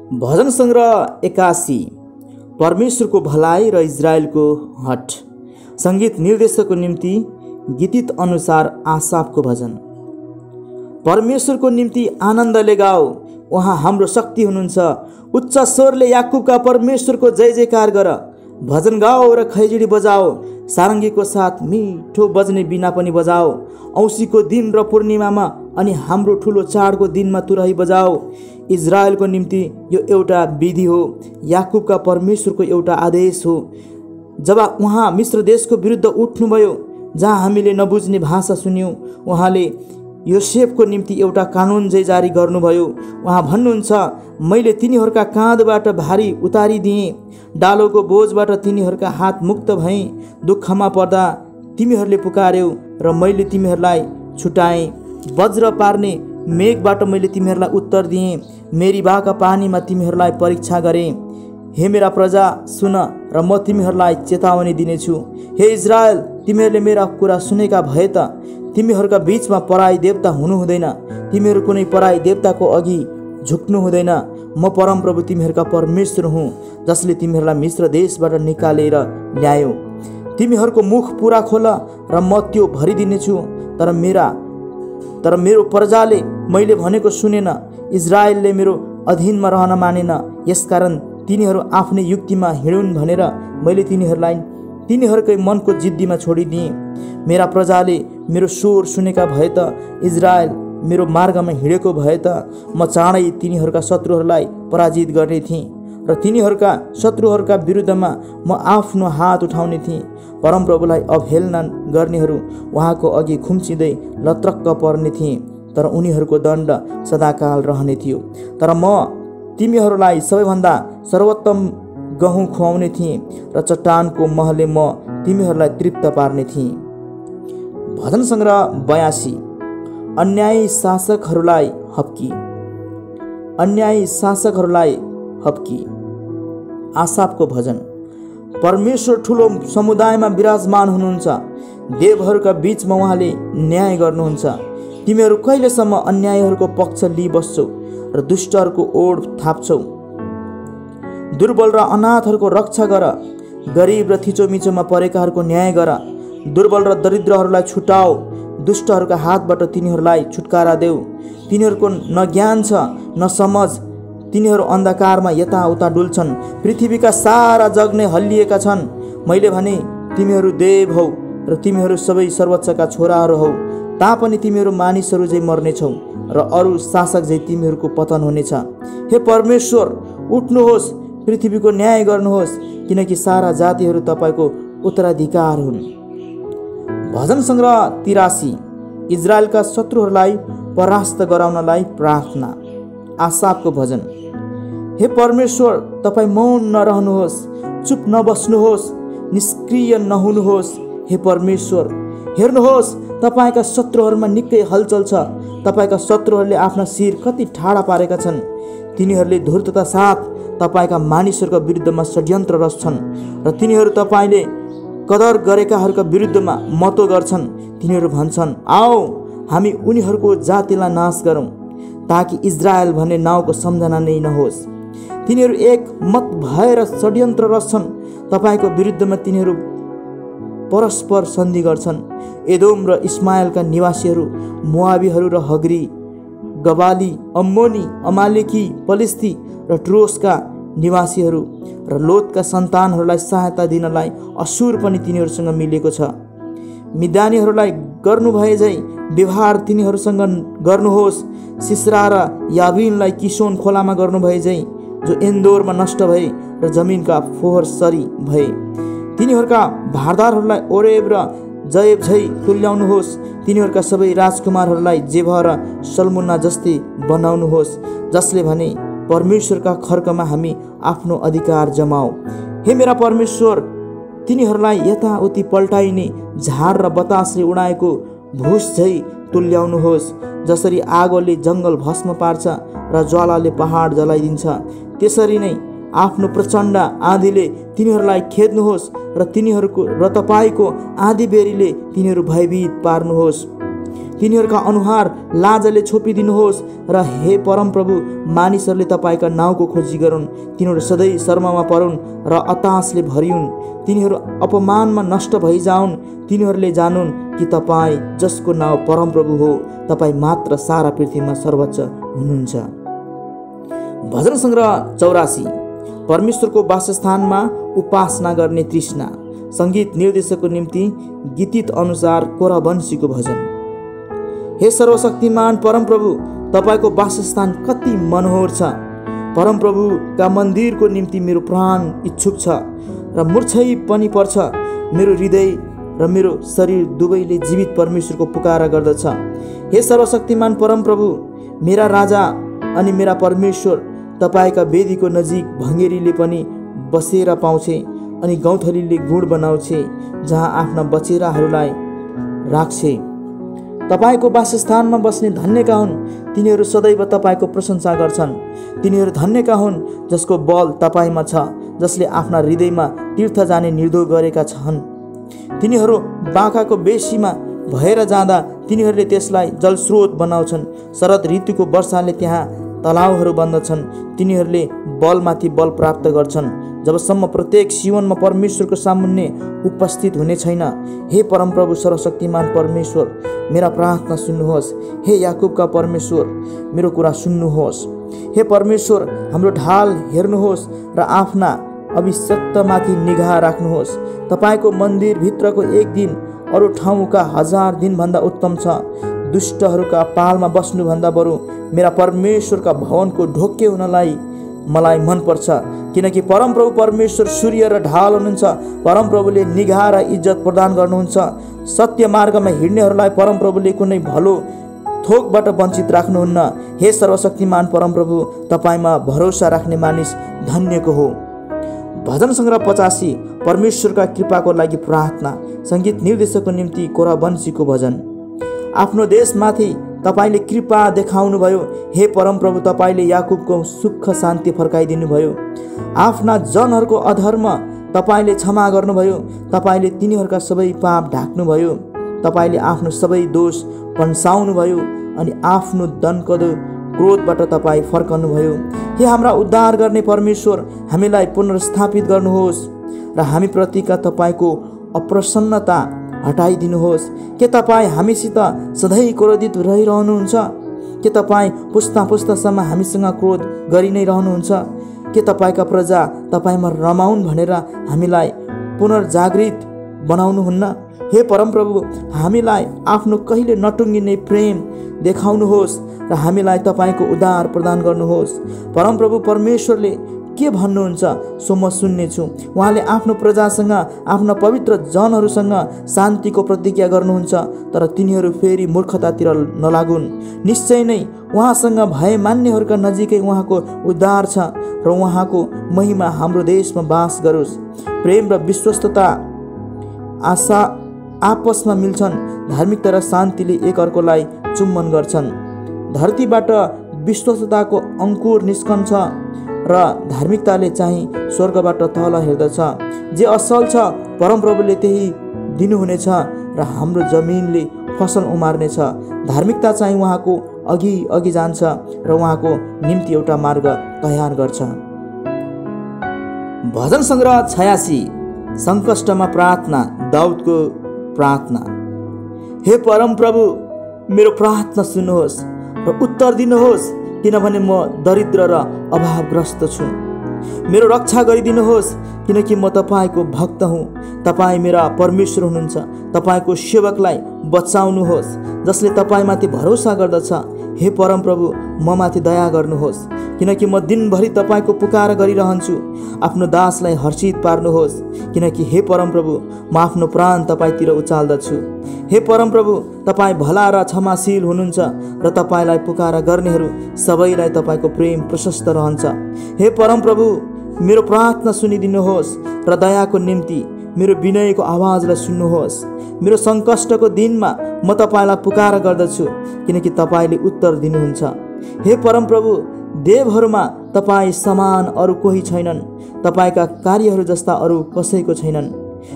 भजन सङ्ग्रह 81 परमेश्वरको भलाइ र इजरायलको हट। सङ्गीत निर्देशकको निम्ति गीतित अनुसार आसाफको भजन। परमेश्वरको निम्ति आनन्दले गाओ, उहाँ हाम्रो शक्ति हुनुहुन्छ। उच्च स्वरले याकुबका परमेश्वरको जय जयकार गर। भजन गाओ र खैजिडी बजाओ, सारङ्गीको साथ मिठो बज्ने बिना पनि बजाओ। औँसीको दिन र पूर्णिमामा अनि हाम्रो ठुलो चाडको दिनमा तुरही बजाओ। इजरायलको निम्ति यो एउटा विधि हो, याकुबका परमेश्वरको एउटा आदेश हो। जब उहाँ मिश्र देशको विरुद्ध उठ्नुभयो, जहाँ हामीले नबुझ्ने भाषा सुन्यौँ, उहाँले योसेफको निम्ति एउटा कानुन जारी गर्नुभयो। उहाँ भन्नुहुन्छ, मैले तिनीहरूका काँधबाट भारी उतारिदिएँ, डालोको बोझबाट तिनीहरूका हात मुक्त भएँ। दुःखमा पर्दा तिमीहरूले पुकार्यौ र मैले तिमीहरूलाई छुटाएँ। वज्र पार्ने मेघबाट मैले तिमीहरूलाई उत्तर दिएँ, मेरीबाका पानीमा तिमीहरूलाई परीक्षा गरेँ। हे मेरा प्रजा सुन र म तिमीहरूलाई चेतावनी दिनेछु। हे इजरायल, तिमीहरूले मेरा कुरा सुनेका भए त तिमीहरूका बीचमा पराई देवता हुनु हुँदैन। तिमीहरू कुनै पराई देवताको अघि झुक्नु हुँदैन। म परमप्रभु तिमीहरूका परमेश्वर हुँ, जसले तिमीहरूलाई मिश्र देशबाट निकालेर ल्यायो। तिमीहरूको मुख पुरा खोल र म त्यो भरिदिनेछु। तर मेरो प्रजाले मैले भनेको सुनेन, इजरायलले मेरो अधीनमा रहन मानेन। यसकारण तिनीहरू आफ्नै युक्तिमा हिँडुन् भनेर मैले तिनीहरूलाई तिनीहरूकै मनको जिद्दीमा छोडिदिएँ। मेरा प्रजाले मेरो स्वर सुनेका भए त, इजरायल मेरो मार्गमा हिँडेको भए त म चाँडै तिनीहरूका शत्रुहरूलाई पराजित गर्ने थिएँ र तिनीहरूका शत्रुहरूका विरुद्धमा म आफ्नो हात उठाउने थिएँ। परमप्रभुलाई अवहेलना गर्नेहरू उहाँको अघि खुम्चिँदै लत्रक्क पर्ने थिए, तर उनीहरूको दण्ड सदाकाल रहने थियो। तर म तिमीहरूलाई सबैभन्दा सर्वोत्तम गहुँ खुवाउने थिएँ र चट्टानको महले म तिमीहरूलाई तृप्त पार्ने थिएँ। भजन सङ्ग्रह 82 अन्यायी शासकहरूलाई हप्की। अन्यायी शासकहरूलाई हप्की। आसाफको भजन। परमेश्वर ठुलो समुदायमा विराजमान हुनुहुन्छ, देवहरूका बीचमा उहाँले न्याय गर्नुहुन्छ। तिमीहरू कहिलेसम्म अन्यायीहरूको पक्ष लिइबस्छौ र दुष्टहरूको ओड थाप्छौ। दुर्बल र अनाथहरूको रक्षा गर, गरिब र थिचोमिचोमा परेकाहरूको न्याय गर। दुर्बल र दरिद्रहरूलाई छुटाओ, दुष्टहरूका हातबाट तिनीहरूलाई छुटकारा देऊ। तिनीहरूको न ज्ञान छ न समझ, तिनीहरू अन्धकारमा यताउता डुल्छन्। पृथ्वीका सारा जग नै हल्लिएका छन्। मैले भने तिमीहरू देव हौ र तिमीहरू सबै सर्वोच्चका छोराहरू हौ, तापनि तिमीहरू मानिसहरू झै मर्नेछौ र अरू शासक झै तिमीहरूको पतन हुनेछ। हे परमेश्वर, उठ्नुहोस्, पृथ्वीको न्याय गर्नुहोस्, किनकि सारा जातिहरू तपाईँको उत्तराधिकार हुन्। भजन सङ्ग्रह 83 इजरायलका शत्रुहरूलाई परास्त गराउनलाई प्रार्थना। आसाफको भजन। हे परमेश्वर, तपाईँ मौन नरहनुहोस्, चुप नबस्नुहोस्, निष्क्रिय नहुनुहोस्। हे परमेश्वर, हेर्नुहोस्, तपाईँका शत्रुहरूमा निकै हलचल छ। तपाईँका शत्रुहरूले आफ्ना शिर कति ठाडा पारेका छन्। तिनीहरूले धूर्तता साथ तपाईँका मानिसहरूका विरुद्धमा षड्यन्त्र रच्छन् र तिनीहरू तपाईँले कदर गरेकाहरूका विरुद्धमा मतो गर्छन्। तिनीहरू भन्छन्, आओ हामी उनीहरूको जातिलाई नाश गरौँ, ताकि इजरायल भन्ने नाउँको सम्झना नै नहोस्। तिनीहरू एक मत भएर षड्यन्त्र रच्छन्। तपाईँको विरुद्धमा तिनीहरू परस्पर सन्धि गर्छन्। एदोम र इस्माएलका निवासीहरू, मोआबीहरू र हग्री, गबाली, अम्मोनी, अमालेकी, पलिस्ती र ट्रोसका निवासीहरू र लोतका सन्तानहरूलाई सहायता दिनलाई असुर पनि तिनीहरूसँग मिलेको छ। मिदानीहरूलाई गर्नुभए झै व्यवहार तिनीहरूसँग गर्नुहोस्। सिस्रा र याबिनलाई किसोन खोलामा गर्नुभए झै, जो इन्दोरमा नष्ट भए र जमिनका फोहोर सरी भए। तिनीहरूका भारदारहरूलाई ओरेब र जयब झै तुल्याउनुहोस्। तिनीहरूका सबै राजकुमारहरूलाई जेभा र सल्मुन्ना जस्तै बनाउनुहोस्, जसले भने परमेश्वरका खर्कमा हामी आफ्नो अधिकार जमाऊ। हे मेरा परमेश्वर, तिनीहरूलाई यताउति पल्टाइने झार र बतासले उडाएको भुस झै तुल्याउनुहोस्। जसरी आगोले जङ्गल भस्म पार्छ र ज्वालाले पहाड जलाइदिन्छ, त्यसरी नै आफ्नो प्रचण्ड आँधीले तिनीहरूलाई खेद्नुहोस् र तपाईँको आँधी बेरीले तिनीहरू भयभीत पार्नुहोस्। तिनीहरूका अनुहार लाजले छोपिदिनुहोस्। र हे परमप्रभु, मानिसहरूले तपाईँका नाउँको खोजी गरून्। तिनीहरू सधैँ शर्ममा परुन् र हताशले भरिउन्। तिनीहरू अपमानमा नष्ट भइजाउन्। तिनीहरूले जानुन् कि तपाईँ जसको नाउँ परमप्रभु हो, तपाईँ मात्र सारा पृथ्वीमा सर्वोच्च हुनुहुन्छ। भजन सङ्ग्रह 84। परमेश्वरको वासस्थानमा उपासना गर्ने तृष्णा। सङ्गीत निर्देशकको निम्ति गीतित अनुसार कोरावंशीको भजन। हे सर्वशक्तिमान परमप्रभु, तपाईँको वासस्थान कति मनोहर छ। परमप्रभुका मन्दिरको निम्ति मेरो प्राण इच्छुक छ र मूर्छै पनि पर्छ। मेरो हृदय र मेरो शरीर दुवैले जीवित परमेश्वरको पुकारा गर्दछ। हे सर्वशक्तिमान परमप्रभु, मेरा राजा अनि मेरा परमेश्वर, तपाईँका वेदीको नजिक भङ्गेरीले पनि बसेर पाउँछे अनि गौँथलीले गुण बनाउँछे, जहाँ आफ्ना बचेराहरूलाई राख्छे। तपाईँको वासस्थानमा बस्ने धन्यका हुन्, तिनीहरू सदैव तपाईँको प्रशंसा गर्छन्। तिनीहरू धन्यका हुन् जसको बल तपाईँमा छ, जसले आफ्ना हृदयमा तीर्थ जाने निर्धो गरेका छन्। तिनीहरू बाखाको बेसीमा भएर जाँदा तिनीहरूले त्यसलाई जलस्रोत बनाउँछन्। शरद ऋतुको वर्षाले त्यहाँ तलाउहरू बन्दछन्। तिनीहरूले बलमाथि बल प्राप्त गर्छन्, जबसम्म प्रत्येक जीवनमा परमेश्वरको सामुन्ने उपस्थित हुने छैन। हे परमप्रभु सर्वशक्तिमान परमेश्वर, मेरा प्रार्थना सुन्नुहोस्। हे याकुबका परमेश्वर, मेरो कुरा सुन्नुहोस्। हे परमेश्वर, हाम्रो ढाल हेर्नुहोस् र आफ्ना अभिषिक्तमाथि निगाह राख्नुहोस्। तपाईँको मन्दिरभित्रको एक दिन अरू ठाउँका 1000 दिनभन्दा उत्तम छ। दुष्टहरूका पालमा बस्नुभन्दा बरु मेरा परमेश्वरका भवनको ढोके हुनलाई मलाई मनपर्छ, किनकि परमप्रभु परमेश्वर सूर्य र ढाल हुनुहुन्छ। परमप्रभुले निगाह र इज्जत प्रदान गर्नुहुन्छ। सत्य मार्गमा हिँड्नेहरूलाई परमप्रभुले कुनै भलो थोकबाट वञ्चित राख्नुहुन्न। हे सर्वशक्तिमान परमप्रभु, तपाईँमा भरोसा राख्ने मानिस धन्यको हो। भजन सङ्ग्रह 85। परमेश्वरका कृपाको लागि प्रार्थना। सङ्गीत निर्देशकको निम्ति कोरावंशीको भजन। आफ्नो देशमाथि तपाईँले कृपा देखाउनुभयो। हे परमप्रभु, तपाईँले याकुबको सुख शान्ति फर्काइदिनुभयो। आफ्ना जनहरूको अधर्म तपाईँले क्षमा गर्नुभयो। तपाईँले तिनीहरूका सबै पाप ढाक्नुभयो। तपाईँले आफ्नो सबै दोष पन्साउनुभयो अनि आफ्नो दण्डकदो क्रोधबाट तपाईँ फर्कनुभयो। हे हाम्रा उद्धार गर्ने परमेश्वर, हामीलाई पुनर्स्थापित गर्नुहोस् र हामीप्रतिका तपाईँको अप्रसन्नता हटाइदिनुहोस्। के तपाईँ हामीसित सधैँ क्रोधित रहिरहनुहुन्छ? के तपाईँ पुस्ता पुस्तासम्म हामीसँग क्रोध गरि नै रहनुहुन्छ? के तपाईँका प्रजा तपाईँमा रमाउन् भनेर हामीलाई पुनर्जागृत बनाउनुहुन्न? हे परमप्रभु, हामीलाई आफ्नो कहिले नटुङ्गिने प्रेम देखाउनुहोस् र हामीलाई तपाईँको उद्धार प्रदान गर्नुहोस्। परमप्रभु परमेश्वरले के भन्नुहुन्छ सो म सुन्नेछु। उहाँले आफ्नो प्रजासँग, आफ्ना पवित्र जनहरूसँग शान्तिको प्रतिज्ञा गर्नुहुन्छ, तर तिनीहरू फेरि मूर्खतातिर नलागुन्। निश्चय नै उहाँसँग भय मान्नेहरूका नजिकै उहाँको उद्धार छ र उहाँको महिमा हाम्रो देशमा बास गरोस्। प्रेम र विश्वस्तता आशा आपसमा मिल्छन्। धार्मिकता र शान्तिले एकअर्कोलाई चुम्बन गर्छन्। धरतीबाट विश्वस्तताको अङ्कुर निस्कन्छ र धार्मिकताले चाहिँ स्वर्गबाट तल हेर्दछ। जे असल छ परमप्रभुले त्यही दिनुहुनेछ र हाम्रो जमिनले फसल उमार्नेछ। धार्मिकता चाहिँ उहाँको अघि अघि जान्छ र उहाँको निम्ति एउटा मार्ग तयार गर्छ। भजन सङ्ग्रह 86। सङ्कष्टमा प्रार्थना। दाउदको प्रार्थना। हे परमप्रभु, मेरो प्रार्थना सुन्नुहोस् र उत्तर दिनुहोस्, किनभने म दरिद्र र अभावग्रस्त छु। मेरो रक्षा गरिदिनुहोस्, किनकि म तपाईँको भक्त हुँ। तपाईँ मेरा परमेश्वर हुनुहुन्छ। तपाईँको सेवकलाई बचाउनुहोस्, जसले तपाईँमाथि भरोसा गर्दछ। हे परमप्रभु, म माथि दया गर्नुहोस्, किनकि म दिनभरि तपाईँको पुकार गरिरहन्छु। आफ्नो दासलाई हर्षित पार्नुहोस्, किनकि हे परमप्रभु, म आफ्नो प्राण तपाईँतिर उचाल्दछु। हे परमप्रभु, तपाईँ भला र क्षमाशील हुनुहुन्छ र तपाईँलाई पुकार गर्नेहरू सबैलाई तपाईँको प्रेम प्रशस्त रहन्छ। हे परमप्रभु, मेरो प्रार्थना सुनिदिनुहोस् र दयाको निम्ति मेरो विनयको आवाजलाई सुन्नुहोस्। मेरो सङ्कष्टको दिनमा म तपाईँलाई पुकार गर्दछु, किनकि तपाईँले उत्तर दिनुहुन्छ। हे परमप्रभु, देवहरूमा तपाईँ समान अरू कोही छैनन्। तपाईँका कार्यहरू जस्ता अरू कसैको छैनन्।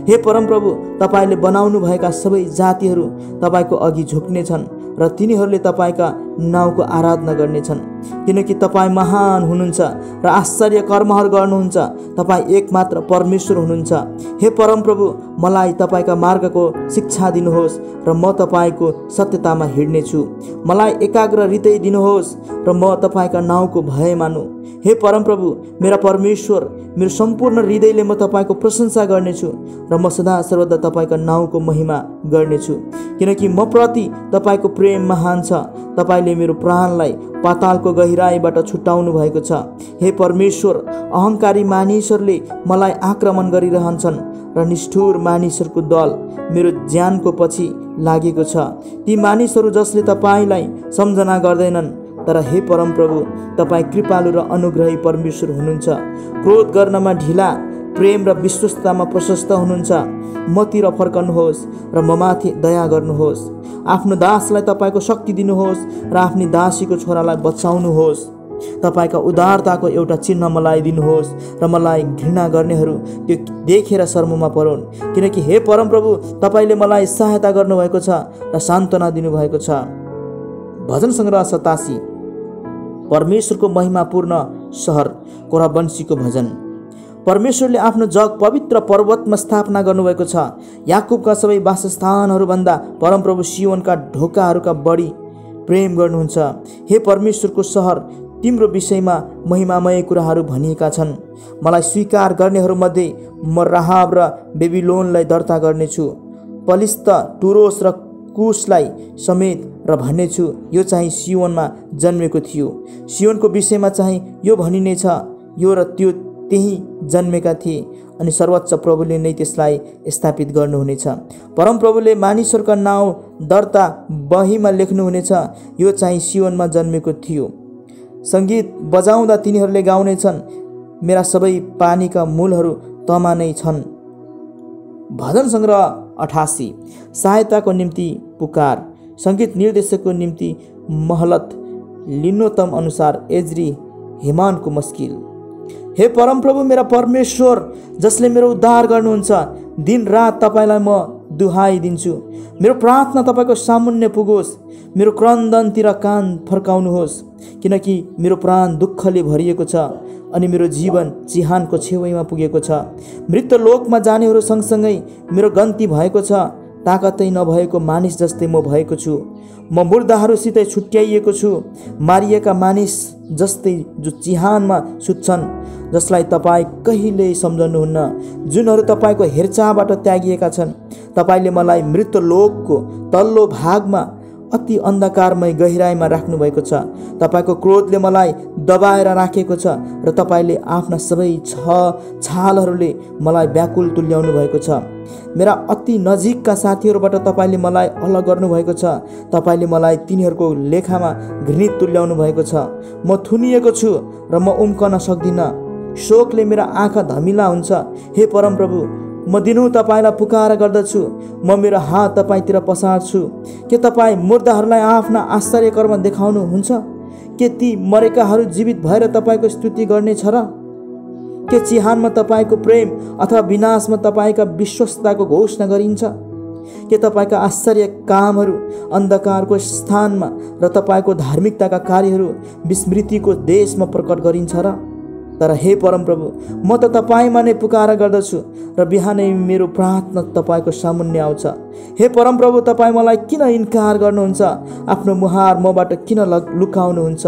हे परमप्रभु, तपाईँले बनाउनु भएका सबै जातिहरू तपाईँको अघि झुक्नेछन् र तिनीहरूले तपाईका नाउँको आराधना गर्नेछन्, किनकि तपाईँ महान हुनुहुन्छ र आश्चर्य कर्महरू गर्नुहुन्छ। तपाईँ एकमात्र परमेश्वर हुनुहुन्छ। हे परमप्रभु, मलाई तपाईका मार्गको शिक्षा दिनुहोस् र म तपाईँको सत्यतामा हिँड्नेछु। मलाई एकाग्र हृदय दिनुहोस् र म तपाईँका नाउँको भय मानु। हे परमप्रभु, मेरा परमेश्वर, मेरो सम्पूर्ण हृदयले म तपाईँको प्रशंसा गर्नेछु र म सदा सर्वदा तपाईँका नाउँको महिमा गर्नेछु, किनकि म प्रति तपाईँको प्रेम महान छ। तपाईँले मेरो प्राणलाई पातालको गहिराईबाट छुटाउनु भएको छ। हे परमेश्वर, अहङ्कारी मानिसहरूले मलाई आक्रमण गरिरहन्छन् र निष्ठुर मानिसहरूको दल मेरो ज्यानको पछि लागेको छ। ती मानिसहरू जसले तपाईँलाई सम्झना गर्दैनन्। तर हे परमप्रभु, तपाईँ कृपालु र अनुग्रही परमेश्वर हुनुहुन्छ। क्रोध गर्नमा ढिला, प्रेम र विश्वस्ततामा प्रशस्त हुनुहुन्छ। मतिर फर्कनुहोस् र ममाथि दया गर्नुहोस्। आफ्नो दासलाई तपाईँको शक्ति दिनुहोस् र आफ्नी दासीको छोरालाई बचाउनुहोस्। तपाईँका उदारताको एउटा चिन्ह मलाई दिनुहोस् र मलाई घृणा गर्नेहरू त्यो देखेर शर्ममा परोन्, किनकि हे परमप्रभु, तपाईँले मलाई सहायता गर्नुभएको छ र सान्त्वना दिनुभएको छ। भजन सङ्ग्रह 87, परमेश्वरको महिमापूर्ण सहर, कोराबन्सीको भजन। परमेश्वरले आफ्नो जग पवित्र पर्वतमा स्थापना गर्नुभएको छ। याकुबका सबै वासस्थानहरूभन्दा परमप्रभु सियोनका ढोकाहरूका बढी प्रेम गर्नुहुन्छ। हे परमेश्वरको सहर, तिम्रो विषयमा महिमामय कुराहरू भनिएका छन्। मलाई स्वीकार गर्नेहरूमध्ये म राहाब र बेबिलोनलाई दर्ता गर्नेछु, पलिस्त, टुरोस र कुशलाई समेत र भन्नेछु, यो चाहिँ सियोनमा जन्मेको थियो। सियोनको विषयमा चाहिँ यो भनिनेछ, यो र त्यो त्यही जन्मेका थिए, अनि सर्वोच्च प्रभुले नै त्यसलाई स्थापित गर्नुहुनेछ। परमप्रभुले मानिसहरूका नाउँ दर्ता बहीमा लेख्नुहुनेछ, यो चाहिँ सियोनमा जन्मेको थियो। सङ्गीत बजाउँदा तिनीहरूले गाउनेछन्, मेरा सबै पानीका मूलहरू तमा नै छन्। भजन सङ्ग्रह 88, सहायताको निम्ति पुकार। सङ्गीत निर्देशकको निम्ति महलत लिनोतम अनुसार एज्री हेमानको मस्किल। हे परमप्रभु, मेरा परमेश्वर, जसले मेरो उद्धार गर्नुहुन्छ, दिन रात तपाईँलाई म दुहाई दिन्छु। मेरो प्रार्थना तपाईँको सामुन्ने पुगोस्। मेरो क्रन्दनतिर कान फर्काउनुहोस्, किनकि मेरो प्राण दुःखले भरिएको छ अनि मेरो जीवन चिहानको छेउमा पुगेको छ। मृत्यु लोकमा जानेहरू सँगसँगै मेरो गन्ती भएको छ। ताकतै नभएको मानिस जस्तै म भएको छु। म मुर्दाहरूसितै छुट्याइएको छु, मारिएका मानिस जस्तै जो चिहानमा सुत्छन्, जसलाई तपाईँ कहिल्यै सम्झनुहुन्न, जुनहरू तपाईँको हेरचाहबाट त्यागिएका छन्। तपाईँले मलाई मृत्यु लोकको तल्लो भागमा अति अन्धकारमय गहिराईमा राख्नुभएको छ। तपाईँको क्रोधले मलाई दबाएर राखेको छ र तपाईँले आफ्ना सबै छालहरूले मलाई व्याकुल तुल्याउनु भएको छ। मेरा अति नजिकका साथीहरूबाट तपाईँले मलाई अलग गर्नुभएको छ। तपाईँले मलाई तिनीहरूको लेखामा घृणित तुल्याउनु भएको छ। म थुनिएको छु र म उम्कन सक्दिनँ। शोकले मेरा आँखा धमिला हुन्छ। हे परमप्रभु, म दिनहुँ तपाईँलाई पुकार गर्दछु। म मेरो हात तपाईँतिर पसार्छु। के तपाईँ मुर्दाहरूलाई आफ्ना आश्चर्य कर्म देखाउनुहुन्छ? के ती मरेकाहरू जीवित भएर तपाईँको स्तुति गर्नेछ र? के चिहानमा तपाईँको प्रेम अथवा विनाशमा तपाईँका विश्वस्तताको घोषणा गरिन्छ? के तपाईँका आश्चर्य कामहरू अन्धकारको स्थानमा र तपाईँको धार्मिकताका कार्यहरू विस्मृतिको देशमा प्रकट गरिन्छ र? तर हे परमप्रभु, म त तपाईँमा नै पुकार गर्दछु र बिहानै मेरो प्रार्थना तपाईँको सामुन्ने आउँछ। हे परमप्रभु, तपाईँ मलाई किन इन्कार गर्नुहुन्छ? आफ्नो मुहार मबाट किन लुकाउनुहुन्छ?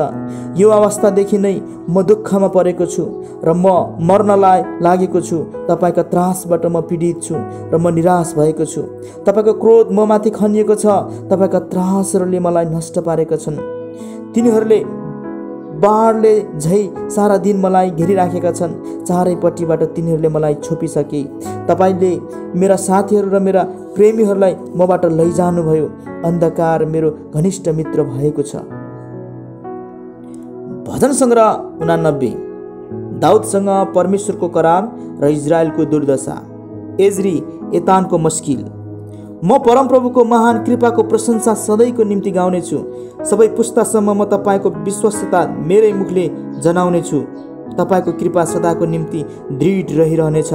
यो अवस्थादेखि नै म दुःखमा परेको छु र म मर्नलाई लागेको छु। तपाईँका त्रासबाट म पीडित छु र म निराश भएको छु। तपाईँको क्रोध म माथि खनिएको छ। तपाईँका त्रासहरूले मलाई नष्ट पारेका छन्। तिनीहरूले बाढले झै सारा दिन मलाई घेरिराखेका छन्। चारैपट्टिबाट तिनीहरूले मलाई छोपिसके। तपाईँले मेरा साथीहरू र मेरा प्रेमीहरूलाई मबाट लैजानुभयो। अन्धकार मेरो घनिष्ठ मित्र भएको छ। भजन सङ्ग्रह 89, दाउदसँग परमेश्वरको करार र इजरायलको दुर्दशा। एज्री एतानको मस्किल। म परमप्रभुको महान कृपाको प्रशंसा सधैँको निम्ति गाउनेछु। सबै पुस्तासम्म म तपाईँको विश्वस्तता मेरै मुखले जनाउनेछु। तपाईँको कृपा सदाको निम्ति दृढ रहिरहनेछ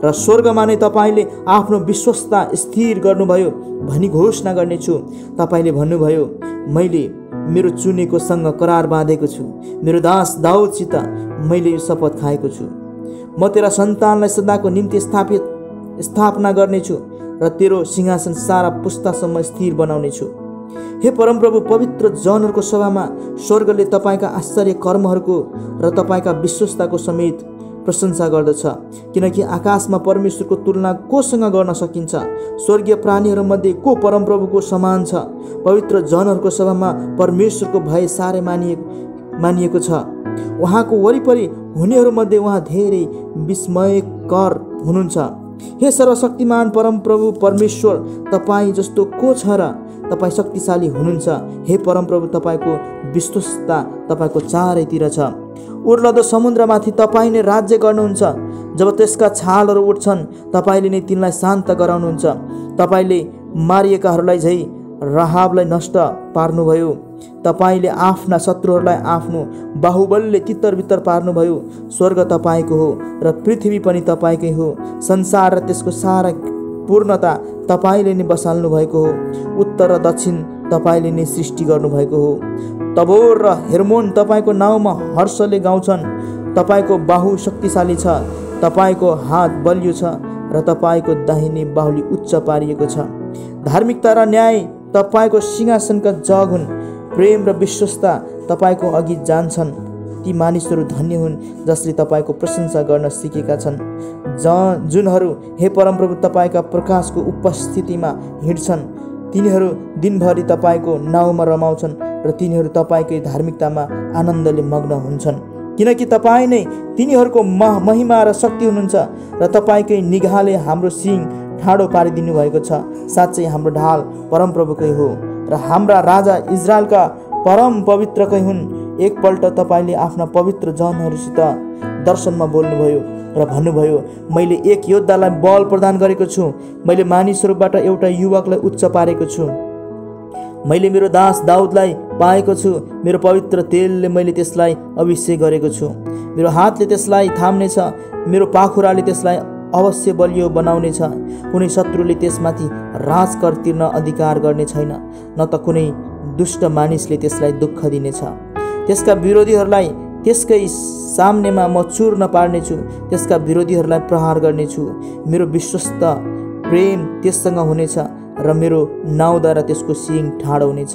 र स्वर्गमा नै तपाईँले आफ्नो विश्वस्तता स्थिर गर्नुभयो भनी घोषणा गर्नेछु। तपाईँले भन्नुभयो, मैले मेरो चुनेकोसँग करार बाँधेको छु, मेरो दास दाउदसित मैले यो शपथ खाएको छु, म तेरा सन्तानलाई सदाको निम्ति स्थापना गर्नेछु र तेरो सिंहासन सारा पुस्तासम्म स्थिर बनाउनेछु। हे परमप्रभु, पवित्र जनहरूको सभामा स्वर्गले तपाईँका आश्चर्य कर्महरूको र तपाईँका विश्वस्तताको समेत प्रशंसा गर्दछ, किनकि आकाशमा परमेश्वरको तुलना कोसँग गर्न सकिन्छ? स्वर्गीय प्राणीहरूमध्ये को परमप्रभुको समान छ? पवित्र जनहरूको सभामा परमेश्वरको भय साह्रै मानिएको छ। उहाँको वरिपरि हुनेहरूमध्ये उहाँ धेरै विस्मयकर हुनुहुन्छ। हे सर्वशक्तिमान परमप्रभु परमेश्वर, तपाईँ जस्तो को छ र? तपाईँ शक्तिशाली हुनुहुन्छ। हे परमप्रभु, तपाईँको विश्वस्तता तपाईँको चारैतिर छ। उर्लदो समुद्रमाथि तपाईँ नै राज्य गर्नुहुन्छ। जब त्यसका छालहरू उठ्छन्, तपाईँले नै तिनलाई शान्त गराउनुहुन्छ। तपाईँले मारिएकाहरूलाई झै राहाबलाई नष्ट पार्नुभयो। तपाईँले आफ्ना शत्रुहरूलाई आफ्नो बाहुबलले तित्तर-बित्तर पार्नुभयो। स्वर्ग तपाईँको हो र पृथ्वी पनि तपाईँकै हो। संसार र त्यसको सारा पूर्णता तपाईँले नै बसाल्नु भएको हो। उत्तर र दक्षिण तपाईँले नै सृष्टि गर्नुभएको हो। तबोर र हेर्मोन तपाईँको नाउँमा हर्षले गाउँछन्। तपाईँको बाहु शक्तिशाली छ, तपाईँको हात बलियो छ र तपाईँको दाहिने बाहुली उच्च पारिएको छ। धार्मिकता र न्याय तपाईँको सिंहासनका जग हुन्। प्रेम र विश्वस्तता तपाईँको अघि जान्छन्। ती मानिसहरू धन्य हुन् जसले तपाईँको प्रशंसा गर्न सिकेका छन्, जुनहरू हे परमप्रभु तपाईँका प्रकाशको उपस्थितिमा हिँड्छन्। तिनीहरू दिनभरि तपाईँको नाउँमा रमाउँछन् र तिनीहरू तपाईँकै धार्मिकतामा आनन्दले मग्न हुन्छन्, किनकि तपाईँ नै तिनीहरूको महिमा र शक्ति हुनुहुन्छ र तपाईँकै निगाहले हाम्रो सिङ ठाडो पारिदिनु भएको छ। साँच्चै हाम्रो ढाल परमप्रभुकै हो र हाम्रा राजा इजरायलका परम पवित्रकै हुन्। एकपल्ट तपाईँले आफ्ना पवित्र जनहरूसित दर्शनमा बोल्नुभयो र भन्नुभयो, मैले एक योद्धालाई बल प्रदान गरेको छु। मैले मानिसहरूबाट एउटा युवकलाई उच्च पारेको छु। मैले मेरो दास दाउदलाई पाएको छु। मेरो पवित्र तेलले मैले त्यसलाई अभिषेक गरेको छु। मेरो हातले त्यसलाई थाम्नेछ। मेरो पाखुराले त्यसलाई अवश्य बलियो बनाउनेछ। कुनै शत्रुले त्यसमाथि राजकर तिर्न अधिकार गर्ने छैन, न त कुनै दुष्ट मानिसले त्यसलाई दुःख दिनेछ। त्यसका विरोधीहरूलाई त्यसकै सामनेमा म चूर्ण पार्नेछु। त्यसका विरोधीहरूलाई प्रहार गर्नेछु। मेरो विश्वस्त प्रेम त्यससँग हुनेछ र मेरो नाउँद्वारा त्यसको सिङ ठाडो हुनेछ।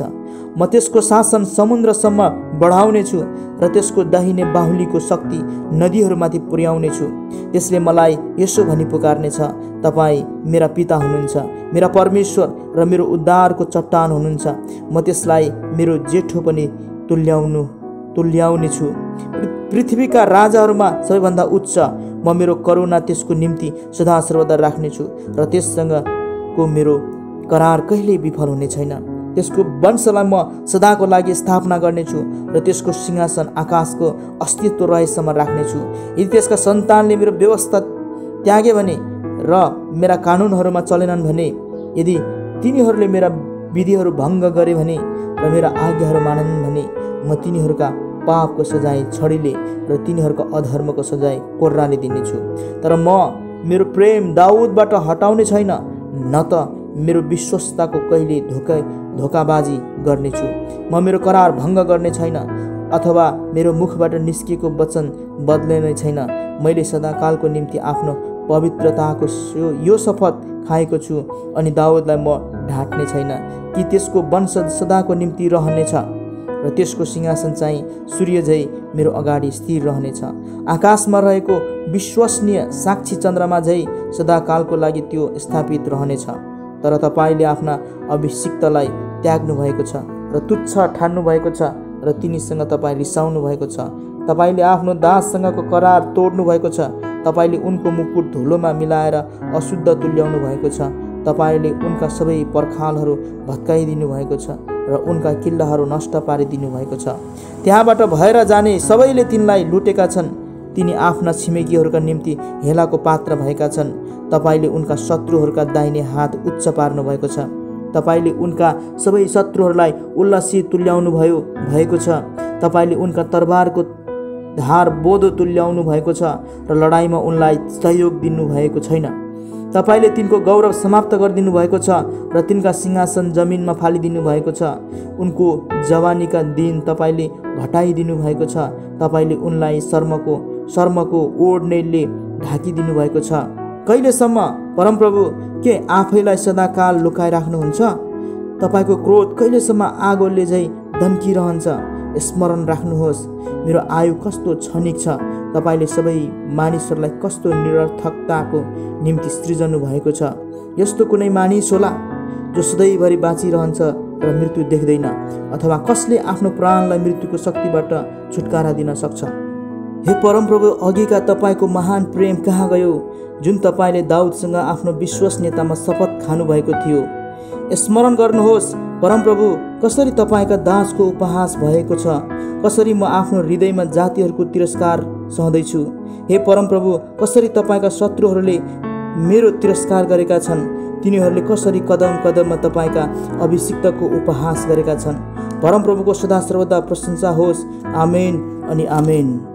म त्यसको शासन समुद्रसम्म बढाउनेछु र त्यसको दाहिने बाहुलीको शक्ति नदीहरूमाथि पुर्याउनेछु। त्यसले मलाई यसो भनी पुकार्नेछ, तपाईँ मेरा पिता हुनुहुन्छ, मेरा परमेश्वर र मेरो उद्धारको चट्टान हुनुहुन्छ। म त्यसलाई मेरो जेठो पनि तुल्याउनेछु। पृथ्वीका राजाहरूमा सबैभन्दा उच्च म मेरो करुणा त्यसको निम्ति सदा सर्वदा राख्नेछु र त्यससँगको मेरो करार कहिल्यै विफल हुने छैन। त्यसको वंशलाई म सदाको लागि स्थापना गर्नेछु र त्यसको सिंहासन आकाशको अस्तित्व रहेसम्म राख्नेछु। यदि त्यसका सन्तानले मेरो व्यवस्था त्यागे भने र मेरा कानुनहरूमा चलेनन् भने, यदि तिनीहरूले मेरा विधिहरू भङ्ग गरे भने र मेरा आज्ञाहरू मानेनन् भने, म तिनीहरूका पापको सजाय छडीले र तिनीहरूको अधर्मको सजाय कोर्राले दिनेछु। तर म मेरो प्रेम दाउदबाट हटाउने छैन, न त मेरो विश्वस्तताको कहिले धोकाबाजी गर्नेछु। म मेरो करार भङ्ग गर्ने छैन अथवा मेरो मुखबाट निस्किएको वचन बदल्ने छैन। मैले सदाकालको निम्ति आफ्नो पवित्रताको यो शपथ खाएको छु अनि दाउदलाई म ढाँट्ने छैन कि त्यसको वंश सदाको निम्ति रहनेछ र त्यसको सिंहासन चाहिँ सूर्य झै मेरो अगाडि स्थिर रहनेछ। आकाशमा रहेको विश्वसनीय साक्षी चन्द्रमा झै सदाकालको लागि त्यो स्थापित रहनेछ। तर तपाईँले आफ्ना अभिषिक्तलाई त्याग्नु भएको छ र तुच्छ ठान्नु भएको छ र तिनीसँग तपाईँ रिसाउनु भएको छ। तपाईँले आफ्नो दाससँगको करार तोड्नु भएको छ। तपाईँले उनको मुकुट धुलोमा मिलाएर अशुद्ध तुल्याउनु भएको छ। तपाईँले उनका सबै पर्खालहरू भत्काइदिनु भएको छ र उनका किल्लाहरू नष्ट पारिदिनु भएको छ। त्यहाँबाट भएर जाने सबैले तिनलाई लुटेका छन्। तिनी आफ्ना छिमेकीहरूका निम्ति हेलाको पात्र भएका छन्। तपाईँले उनका शत्रुहरूका दाहिने हात उच्च पार्नु भएको छ। तपाईँले उनका सबै शत्रुहरूलाई उल्लासित तुल्याउनु भएको छ। तपाईँले उनका तरबारको धार बोधो तुल्याउनु भएको छ र लडाईँमा उनलाई सहयोग दिनुभएको छैन। तपाईले तिनको गौरव समाप्त गरिदिनु भएको छ र तिनका सिंहासन जमिनमा फालिदिनु भएको छ। उनको जवानीका दिन तपाईले घटाइदिनु भएको छ। तपाईले उनलाई शर्मको ओढ्नेले ढाकिदिनु भएको छ। कहिलेसम्म परमप्रभु के आफैलाई सदाकाल लुकाइराख्नुहुन्छ? तपाईको क्रोध कहिलेसम्म आगोले झै दन्किरहन्छ? स्मरण राख्नुहोस्, मेरो आयु कस्तो क्षणिक छ। तपाईले सबै मानिसहरूलाई कस्तो निरर्थकताको निम्ति सृजनु भएको छ। यस्तो कुनै मानिस होला जो सधैँभरि बाँचिरहन्छ र मृत्यु देख्दैन, अथवा कसले आफ्नो प्राणलाई मृत्युको शक्तिबाट छुटकारा दिन सक्छ? हे परमप्रभु, अघिका तपाईको महान प्रेम कहाँ गयो, जुन तपाईले दाउदसँग आफ्नो विश्वसनीयतामा शपथ खानुभएको थियो? स्मरण गर्नुहोस् परमप्रभु, कसरी तपाईका दासको उपहास भएको छ, कसरी म आफ्नो हृदयमा जातिहरूको तिरस्कार सहँदैछु। हे परमप्रभु, कसरी तपाईका शत्रुहरूले मेरो तिरस्कार गरेका छन्, तिनीहरूले कसरी कदम कदममा तपाईका अभिषिक्तको उपहास गरेका छन्। परमप्रभुको सदा सर्वदा प्रशंसा होस्। आमेन अनि आमेन।